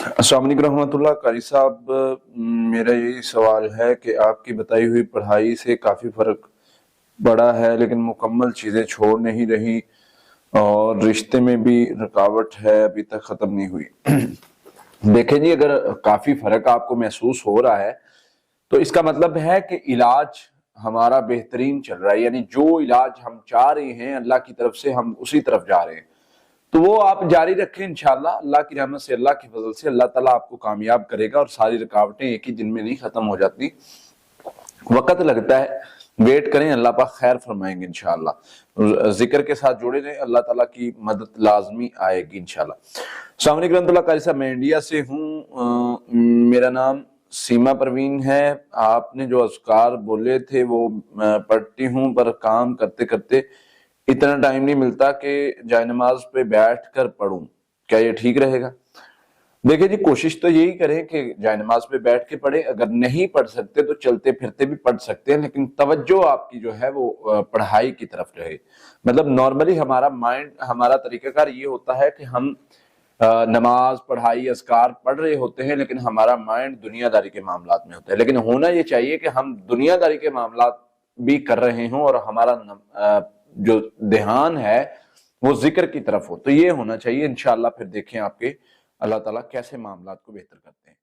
अस्सलाम वालेकुम रहमतुल्लाह। कारी साहब, मेरा यही सवाल है कि आपकी बताई हुई पढ़ाई से काफ़ी फ़र्क पड़ा है, लेकिन मुकम्मल चीज़ें छोड़ नहीं रही और रिश्ते में भी रुकावट है, अभी तक ख़त्म नहीं हुई। देखें जी, अगर काफ़ी फ़र्क आपको महसूस हो रहा है तो इसका मतलब है कि इलाज हमारा बेहतरीन चल रहा है, यानी जो इलाज हम चाह रहे हैं अल्लाह की तरफ से हम उसी तरफ जा रहे हैं। तो वो आप जारी रखें, इंशाल्लाह अल्लाह की रहमत से, अल्लाह के फजल से अल्लाह ताला आपको कामयाब करेगा। और सारी रुकावटें एक ही दिन में नहीं खत्म हो जाती, वक्त लगता है। वेट करें, अल्लाह पाक खैर फरमाएंगे इंशाल्लाह। जिक्र के साथ जुड़े रहें, अल्लाह ताला की मदद लाजमी आएगी इंशाल्लाह। अस्सलाम वालेकुम रहमतुल्लाह। कारी साहब, मैं इंडिया से हूँ, मेरा नाम सीमा परवीन है। आपने जो अज़कार बोले थे वो पढ़ती हूँ, पर काम करते करते इतना टाइम नहीं मिलता कि जायनमाज पे बैठ कर पढूं, क्या ये ठीक रहेगा? देखिए जी, कोशिश तो यही करें कि जायनमाज पे बैठ के पढ़े। अगर नहीं पढ़ सकते तो चलते फिरते भी पढ़ सकते हैं, लेकिन तवज्जो आपकी जो है वो पढ़ाई की तरफ रहे। मतलब नॉर्मली हमारा माइंड, हमारा तरीकाकार ये होता है कि हम नमाज, पढ़ाई, अज़कार पढ़ रहे होते हैं, लेकिन हमारा माइंड दुनियादारी के मामलात में होता है। लेकिन होना ये चाहिए कि हम दुनियादारी के मामलात भी कर रहे हों और हमारा जो ध्यान है वो जिक्र की तरफ हो। तो ये होना चाहिए इंशाअल्लाह। फिर देखें आपके अल्लाह ताला कैसे मामलात को बेहतर करते हैं।